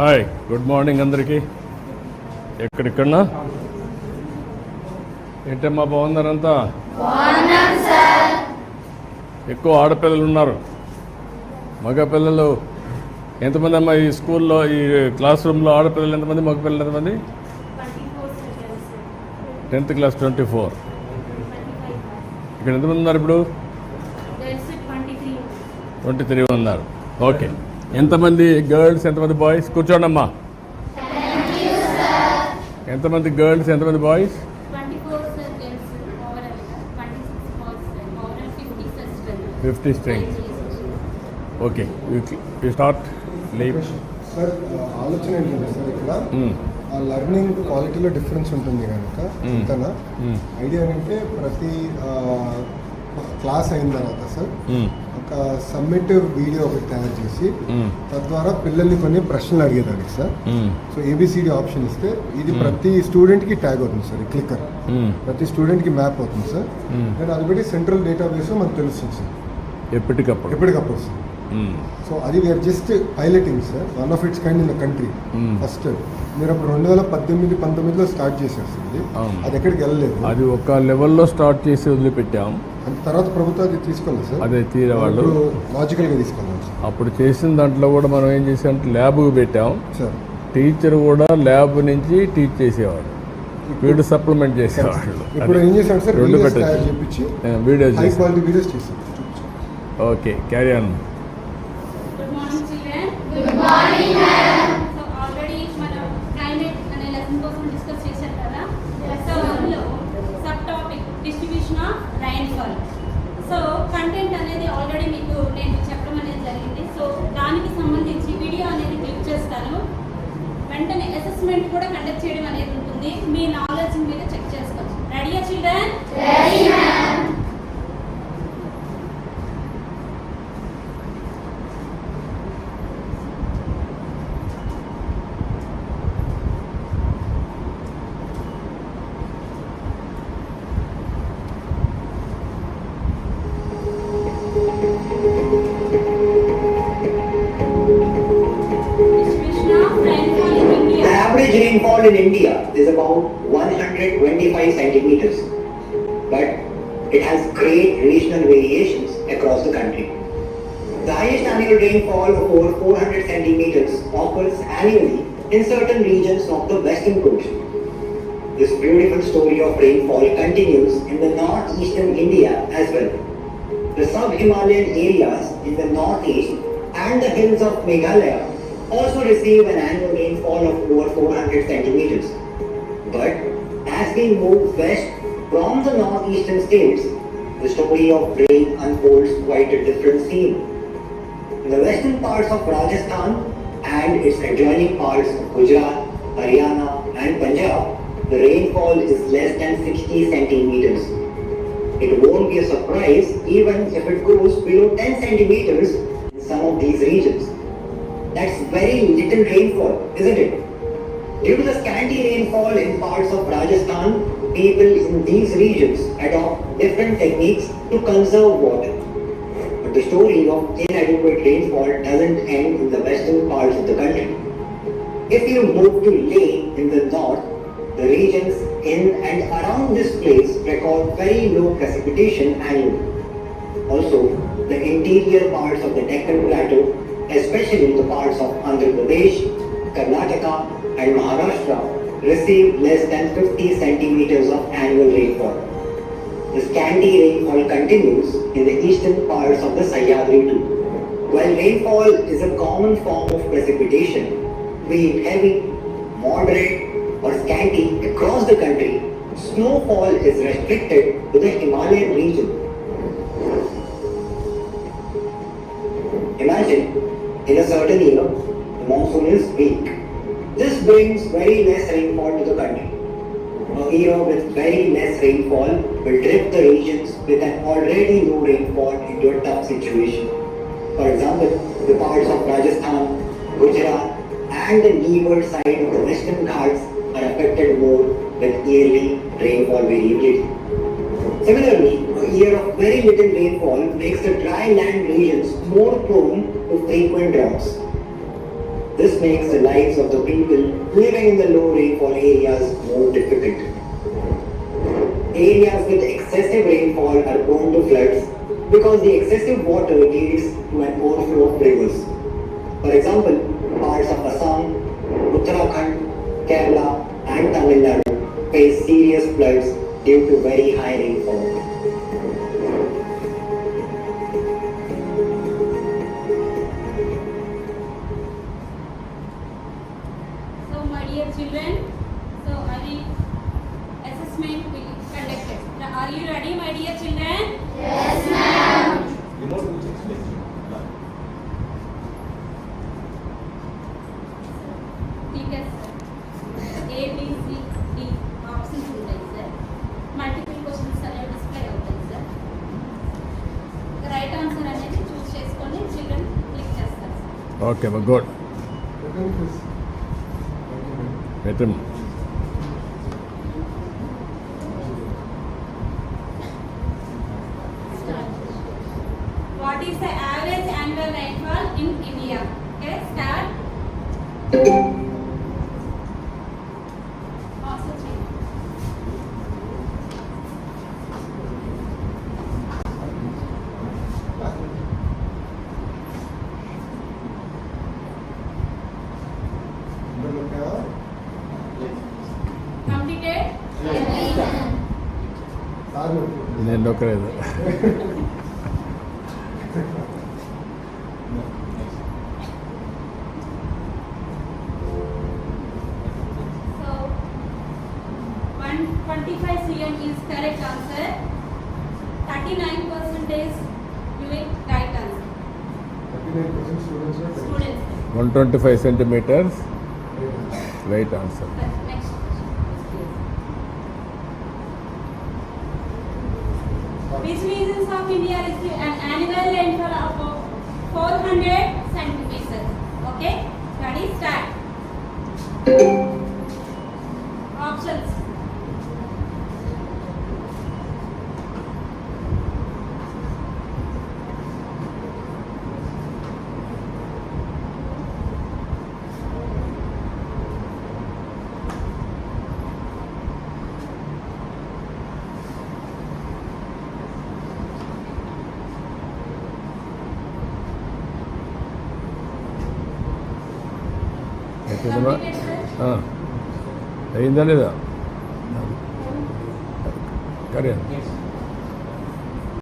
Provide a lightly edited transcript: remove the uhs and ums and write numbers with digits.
Hi, good morning అందరికీ. ఎక్కడికన్నా ఏంటమ్మా, బాగున్నారంతా? ఎక్కువ ఆడపిల్లలు ఉన్నారు. మగపిల్లలు ఎంతమంది అమ్మా ఈ స్కూల్లో, ఈ క్లాస్ రూమ్లో? ఆడపిల్లలు ఎంతమంది, మగపిల్లలు ఎంతమంది? 10th class 24. ఇక్కడ ఎంతమంది ఉన్నారు ఇప్పుడు? 23 ఉన్నారు. ఓకే, ఎంతమంది గర్ల్స్, ఎంతమంది బాయ్స్? కూర్చోండి అమ్మా. ఎంతమంది గర్ల్స్, ఎంతమంది boys? 50 strengths. Okay, you start. Sir, ఆలోచన ఏంటంటే సార్, ఇక్కడ ఆ లర్నింగ్ క్వాలిటీలో డిఫరెన్స్ ఉంటుంది కనుక ఇంతనా ఐడియా ఏంటంటే ప్రతి క్లాస్ అయిన తర్వాత సార్ ఒక సబ్మిటివ్ వీడియో ఒకటి తయారు చేసి తద్వారా పిల్లల్ని కొన్ని ప్రశ్నలు అడిగేదానికి సార్. సో ఏబిసిడి ఆప్షన్ ఇస్తే ఇది ప్రతి స్టూడెంట్కి ట్యాగ్ అవుతుంది సార్. ఈ క్లిక్కర్ ప్రతి స్టూడెంట్కి మ్యాప్ అవుతుంది సార్. అండ్ అది బట్టి సెంట్రల్ డేటాబేస్ మనకు తెలుస్తుంది సార్ ఎప్పటికప్పుడు సార్. సో అది we're just piloting sir, one of its kind in the country. First మీరు అప్పుడు 2018-19లో స్టార్ట్ చేశారు సార్. అది ఎక్కడికి వెళ్ళలేదు. అది ఒక లెవెల్లో స్టార్ట్ చేసి వదిలిపెట్టాం. తర్వాత ప్రభుత్వం అది తీసుకోలేదు సార్. అదే తీరేవాళ్ళు లాజికల్గా తీసుకెళ్ళాం సార్. అప్పుడు చేసిన దాంట్లో కూడా మనం ఏం చేసామంటే ల్యాబ్కి పెట్టాం సార్. టీచర్ కూడా ల్యాబ్ నుంచి టీచ్ చేసేవాడు, వీడు సప్లిమెంట్ చేసేవాళ్ళు. ఇప్పుడు ఏం చేశాడు సార్, రెండు చెప్పించి వీడియోస్, హై క్వాలిటీ వీడియోస్ చేశాం. Okay, carry on. Good morning madam. So already మనం క్లైమేట్ అనే లెసన్ కోసం డిస్కస్ చేశారు కదా. సో అందులో sub topic distribution of rainfall. So content అనేది ఆల్రెడీ మీకు నేను చెప్పడం అనేది జరిగింది. సో దానికి సంబంధించి వీడియో అనేది క్లిక్ చేస్తాను. వెంటనే అసెస్మెంట్ కూడా కండక్ట్ చేయడం అనేది ఉంటుంది. మీ నాలెడ్జ్ మీద చెక్ చేసుకోవచ్చు. రెడీయా children? Ready ma'am. Rainfall in India is about 125 centimeters, but it has great regional variations across the country. The highest annual rainfall of over 400 centimeters occurs annually in certain regions of the western coast. This beautiful story of rainfall continues in the northeastern India as well. The sub-Himalayan areas in the northeast and the hills of Meghalaya also receive an annual rainfall of over 400 centimeters. But as we move west from the northeastern states, the story of rain unfolds quite a different scene. In the western parts of Rajasthan and its adjoining parts of Gujarat, Haryana and Punjab, the rainfall is less than 60 centimeters. It won't be a surprise even if it goes below 10 centimeters in some of these regions. That's very little rainfall, isn't it? Due to the scanty rainfall in parts of Rajasthan, people in these regions adopt different techniques to conserve water. But the story of inadequate rainfall doesn't end in the western parts of the country. If you move to Leh in the north, the regions in and around this place record very low precipitation annually. Also, the interior parts of the Deccan Plateau, especially the parts of Andhra Pradesh, Karnataka and Maharashtra, receive less than 50 centimeters of annual rainfall. The scanty rainfall continues in the eastern parts of the Sahyadri too. While rainfall is a common form of precipitation, be it heavy, moderate or scanty across the country, snowfall is restricted to the Himalayan region. Imagine, in a certain year, the monsoon is weak. This brings very less rainfall to the country. A year with very less rainfall will drift the regions with an already low rainfall into a tough situation. For example, the parts of Rajasthan, Gujarat and the leeward side of the Western Ghats are affected more with yearly rainfall variability. Similarly, a year of very little rainfall makes the dry land regions more prone to frequent droughts. This makes the lives of the people living in the low rainfall areas more difficult. Areas with excessive rainfall are prone to floods because the excessive water leads to an overflow of rivers. For example, parts of Assam, Uttarakhand, Kerala and Tamil Nadu face serious floods due to very high rainfall. So my dear children, so any assessment will be conducted. Now, are you ready, my dear children? ठीक है sir A B C D options ఉంటాయి sir multiple questions అనేవి display అవుతాయి sir right answer అనేది choose చేసుకొని children click చేస్తారు sir okay good పెట్టండి. What is the average annual rainfall in India? Okay, start. Also check. Completed? నేను నొక్కలేదు. So 125 cm is correct answer. 39% is doing right answer. 39% students. Students. 125 centimeters right answer. Next. Which regions of India receive an annual rainfall of 400 centimeters? Okay, ready, start. Options. Completed, sir? అయిందా లేదా? కరే